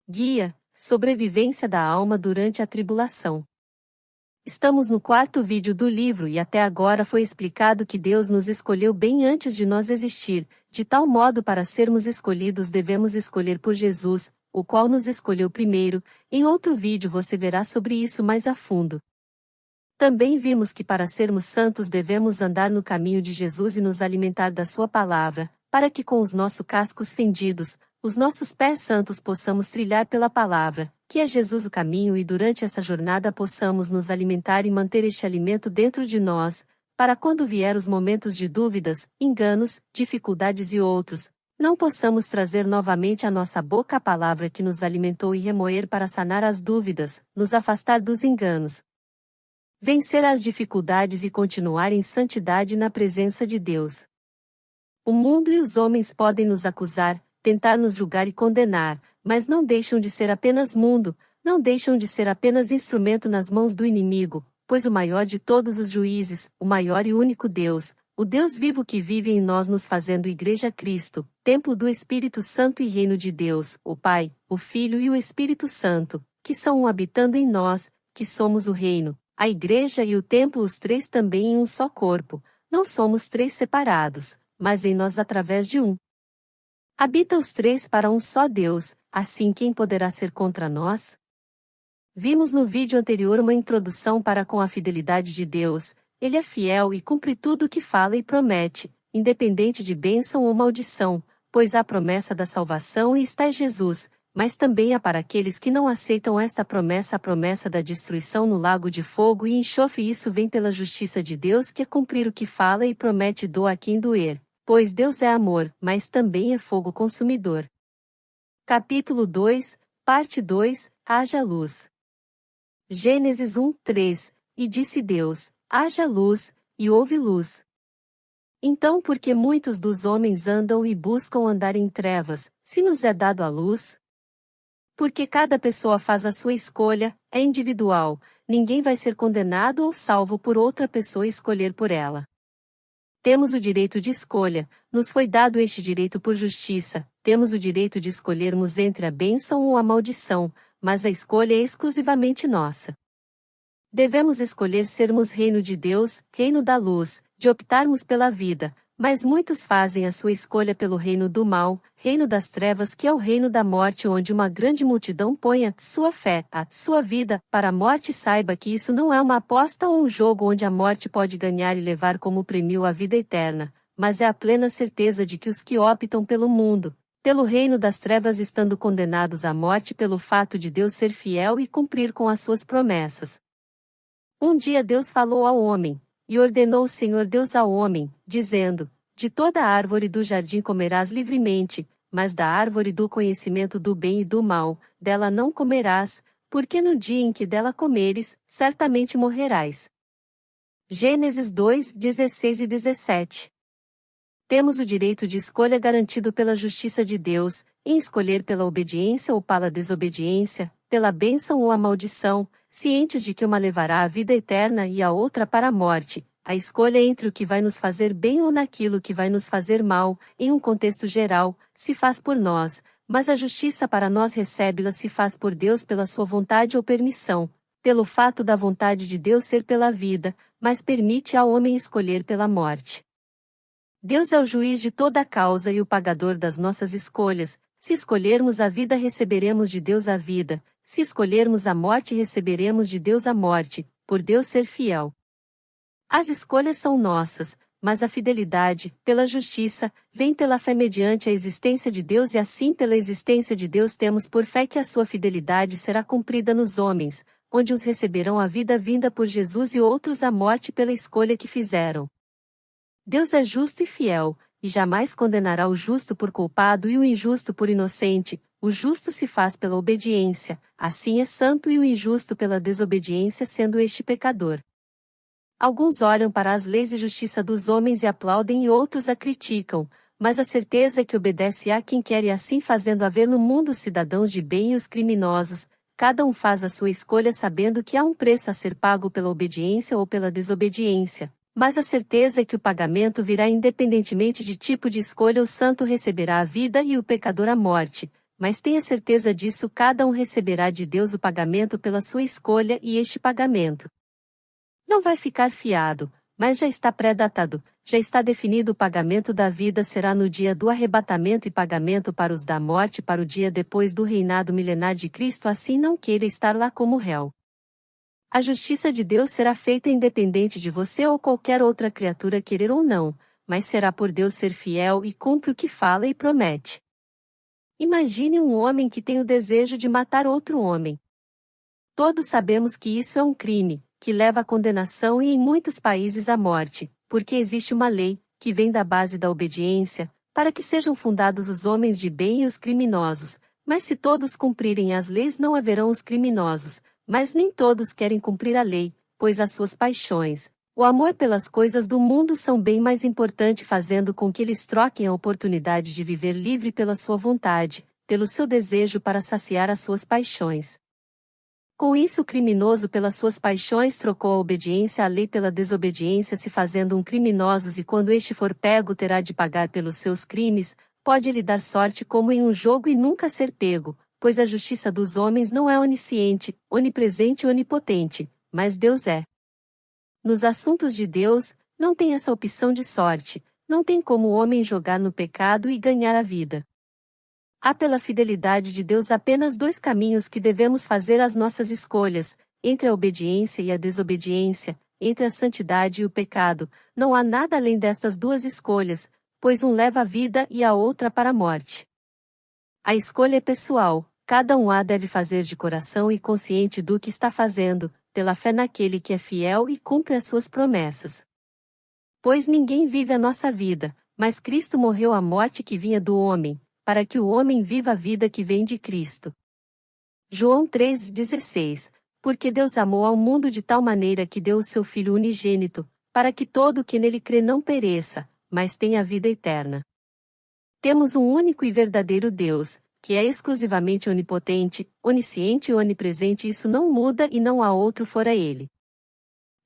Guia, sobrevivência da alma durante a tribulação. Estamos no quarto vídeo do livro e até agora foi explicado que Deus nos escolheu bem antes de nós existir, de tal modo para sermos escolhidos devemos escolher por Jesus, o qual nos escolheu primeiro. Em outro vídeo você verá sobre isso mais a fundo. Também vimos que para sermos santos devemos andar no caminho de Jesus e nos alimentar da sua palavra, para que com os nossos cascos fendidos, os nossos pés santos possamos trilhar pela palavra, que é Jesus o caminho, e durante essa jornada possamos nos alimentar e manter este alimento dentro de nós, para quando vier os momentos de dúvidas, enganos, dificuldades e outros, não possamos trazer novamente à nossa boca a palavra que nos alimentou e remoer para sanar as dúvidas, nos afastar dos enganos, vencer as dificuldades e continuar em santidade na presença de Deus. O mundo e os homens podem nos acusar, tentar nos julgar e condenar, mas não deixam de ser apenas mundo, não deixam de ser apenas instrumento nas mãos do inimigo, pois o maior de todos os juízes, o maior e único Deus, o Deus vivo que vive em nós nos fazendo Igreja Cristo, templo do Espírito Santo e reino de Deus, o Pai, o Filho e o Espírito Santo, que são um habitando em nós, que somos o reino, a Igreja e o templo, os três também em um só corpo, não somos três separados, mas em nós através de um. Habita os três para um só Deus, assim quem poderá ser contra nós? Vimos no vídeo anterior uma introdução para com a fidelidade de Deus. Ele é fiel e cumpre tudo o que fala e promete, independente de bênção ou maldição, pois há promessa da salvação e está em Jesus, mas também há para aqueles que não aceitam esta promessa a promessa da destruição no lago de fogo e enxofre. Isso vem pela justiça de Deus, que é cumprir o que fala e promete, doa a quem doer. Pois Deus é amor, mas também é fogo consumidor. Capítulo 2, parte 2, haja luz. Gênesis 1, 3, e disse Deus, haja luz, e houve luz. Então por que muitos dos homens andam e buscam andar em trevas, se nos é dado a luz? Porque cada pessoa faz a sua escolha, é individual, ninguém vai ser condenado ou salvo por outra pessoa escolher por ela. Temos o direito de escolha, nos foi dado este direito por justiça, temos o direito de escolhermos entre a bênção ou a maldição, mas a escolha é exclusivamente nossa. Devemos escolher sermos reino de Deus, reino da luz, de optarmos pela vida, mas muitos fazem a sua escolha pelo reino do mal, reino das trevas, que é o reino da morte, onde uma grande multidão põe a sua fé, a sua vida, para a morte. Saiba que isso não é uma aposta ou um jogo onde a morte pode ganhar e levar como prêmio a vida eterna, mas é a plena certeza de que os que optam pelo mundo, pelo reino das trevas, estando condenados à morte pelo fato de Deus ser fiel e cumprir com as suas promessas. Um dia Deus falou ao homem, e ordenou o Senhor Deus ao homem, dizendo, de toda a árvore do jardim comerás livremente, mas da árvore do conhecimento do bem e do mal, dela não comerás, porque no dia em que dela comeres, certamente morrerás. Gênesis 2, 16 e 17. Temos o direito de escolha garantido pela justiça de Deus, em escolher pela obediência ou pela desobediência, pela bênção ou a maldição, cientes de que uma levará à vida eterna e a outra para a morte. A escolha entre o que vai nos fazer bem ou naquilo que vai nos fazer mal, em um contexto geral, se faz por nós, mas a justiça para nós recebe-la se faz por Deus pela sua vontade ou permissão, pelo fato da vontade de Deus ser pela vida, mas permite ao homem escolher pela morte. Deus é o juiz de toda a causa e o pagador das nossas escolhas. Se escolhermos a vida, receberemos de Deus a vida, se escolhermos a morte, receberemos de Deus a morte, por Deus ser fiel. As escolhas são nossas, mas a fidelidade, pela justiça, vem pela fé mediante a existência de Deus, e assim pela existência de Deus temos por fé que a sua fidelidade será cumprida nos homens, onde uns receberão a vida vinda por Jesus e outros a morte pela escolha que fizeram. Deus é justo e fiel, e jamais condenará o justo por culpado e o injusto por inocente. O justo se faz pela obediência, assim é santo, e o injusto pela desobediência, sendo este pecador. Alguns olham para as leis e justiça dos homens e aplaudem, e outros a criticam, mas a certeza é que obedece a quem quer, e assim fazendo haver no mundo os cidadãos de bem e os criminosos. Cada um faz a sua escolha sabendo que há um preço a ser pago pela obediência ou pela desobediência. Mas a certeza é que o pagamento virá independentemente de tipo de escolha. O santo receberá a vida e o pecador a morte, mas tenha certeza disso, cada um receberá de Deus o pagamento pela sua escolha e este pagamento não vai ficar fiado, mas já está pré-datado, já está definido. O pagamento da vida será no dia do arrebatamento e pagamento para os da morte para o dia depois do reinado milenar de Cristo. Assim não queira estar lá como réu. A justiça de Deus será feita independente de você ou qualquer outra criatura querer ou não, mas será por Deus ser fiel e cumpre o que fala e promete. Imagine um homem que tem o desejo de matar outro homem. Todos sabemos que isso é um crime, que leva à condenação e em muitos países à morte, porque existe uma lei, que vem da base da obediência, para que sejam fundados os homens de bem e os criminosos, mas se todos cumprirem as leis não haverão os criminosos, mas nem todos querem cumprir a lei, pois as suas paixões, o amor pelas coisas do mundo são bem mais importante, fazendo com que eles troquem a oportunidade de viver livre pela sua vontade, pelo seu desejo para saciar as suas paixões. Com isso, o criminoso pelas suas paixões trocou a obediência à lei pela desobediência, se fazendo um criminoso, e quando este for pego terá de pagar pelos seus crimes. Pode lhe dar sorte como em um jogo e nunca ser pego, pois a justiça dos homens não é onisciente, onipresente e onipotente, mas Deus é. Nos assuntos de Deus, não tem essa opção de sorte, não tem como o homem jogar no pecado e ganhar a vida. Há pela fidelidade de Deus apenas dois caminhos que devemos fazer as nossas escolhas, entre a obediência e a desobediência, entre a santidade e o pecado. Não há nada além destas duas escolhas, pois um leva à vida e a outra para a morte. A escolha é pessoal, cada um a deve fazer de coração e consciente do que está fazendo, pela fé naquele que é fiel e cumpre as suas promessas. Pois ninguém vive a nossa vida, mas Cristo morreu a morte que vinha do homem, para que o homem viva a vida que vem de Cristo. João 3,16 Porque Deus amou ao mundo de tal maneira que deu o seu Filho unigênito, para que todo o que nele crê não pereça, mas tenha a vida eterna. Temos um único e verdadeiro Deus, que é exclusivamente onipotente, onisciente e onipresente. Isso não muda e não há outro fora ele.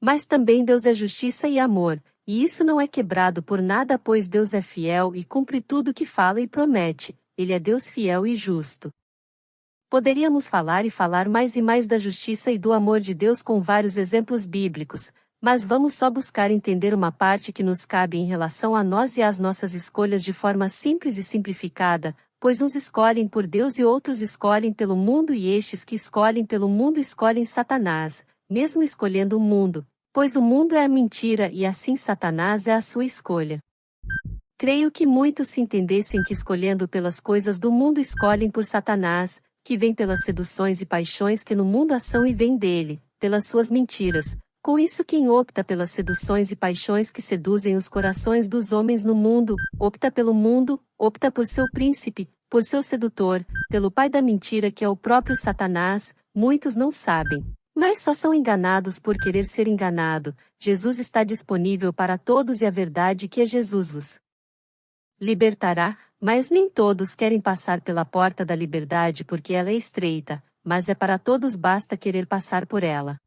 Mas também Deus é justiça e amor, e isso não é quebrado por nada, pois Deus é fiel e cumpre tudo o que fala e promete. Ele é Deus fiel e justo. Poderíamos falar e falar mais e mais da justiça e do amor de Deus com vários exemplos bíblicos, mas vamos só buscar entender uma parte que nos cabe em relação a nós e às nossas escolhas de forma simples e simplificada, pois uns escolhem por Deus e outros escolhem pelo mundo, e estes que escolhem pelo mundo escolhem Satanás, mesmo escolhendo o mundo, pois o mundo é a mentira e assim Satanás é a sua escolha. Creio que muitos se entendessem que escolhendo pelas coisas do mundo escolhem por Satanás, que vem pelas seduções e paixões que no mundo há são e vem dele, pelas suas mentiras. Com isso, quem opta pelas seduções e paixões que seduzem os corações dos homens no mundo, opta pelo mundo, opta por seu príncipe, por seu sedutor, pelo pai da mentira que é o próprio Satanás. Muitos não sabem, mas só são enganados por querer ser enganado. Jesus está disponível para todos e a verdade que é Jesus vos libertará, mas nem todos querem passar pela porta da liberdade porque ela é estreita, mas é para todos, basta querer passar por ela.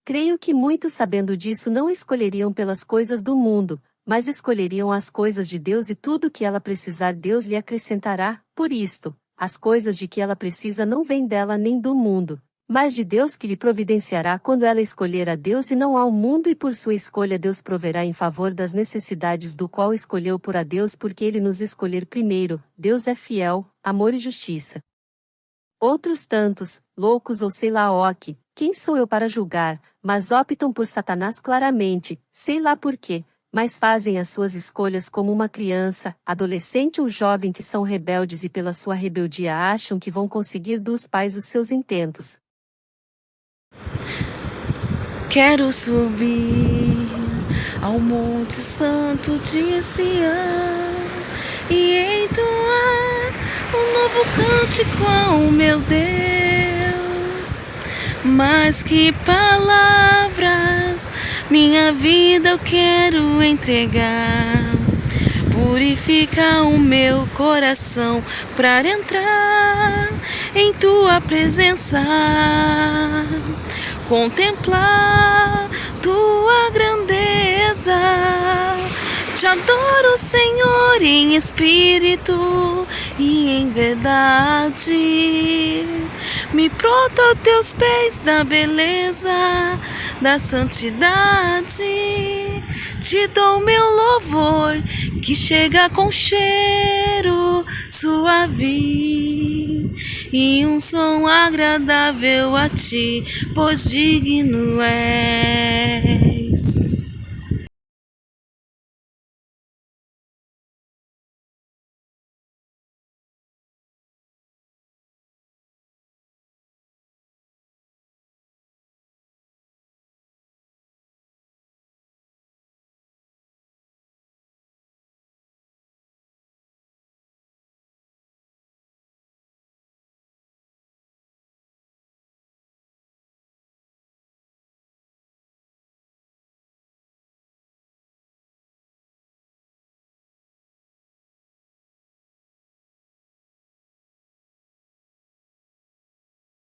Creio que muitos, sabendo disso, não escolheriam pelas coisas do mundo, mas escolheriam as coisas de Deus, e tudo que ela precisar Deus lhe acrescentará. Por isto, as coisas de que ela precisa não vêm dela nem do mundo, mas de Deus, que lhe providenciará quando ela escolher a Deus e não ao mundo, e por sua escolha Deus proverá em favor das necessidades do qual escolheu por a Deus, porque ele nos escolher primeiro. Deus é fiel, amor e justiça. Outros tantos, loucos ou sei lá o que, quem sou eu para julgar, mas optam por Satanás claramente, sei lá por quê, mas fazem as suas escolhas como uma criança, adolescente ou jovem, que são rebeldes e pela sua rebeldia acham que vão conseguir dos pais os seus intentos. Quero subir ao Monte Santo de Sião e entoar um novo cântico ao meu Deus. Mas que palavras, minha vida eu quero entregar. Purifica o meu coração para entrar em tua presença, contemplar tua grandeza. Te adoro, Senhor, em espírito e em verdade. Me pronto aos teus pés da beleza, da santidade. Te dou meu louvor, que chega com cheiro suave e um som agradável a ti, pois digno és.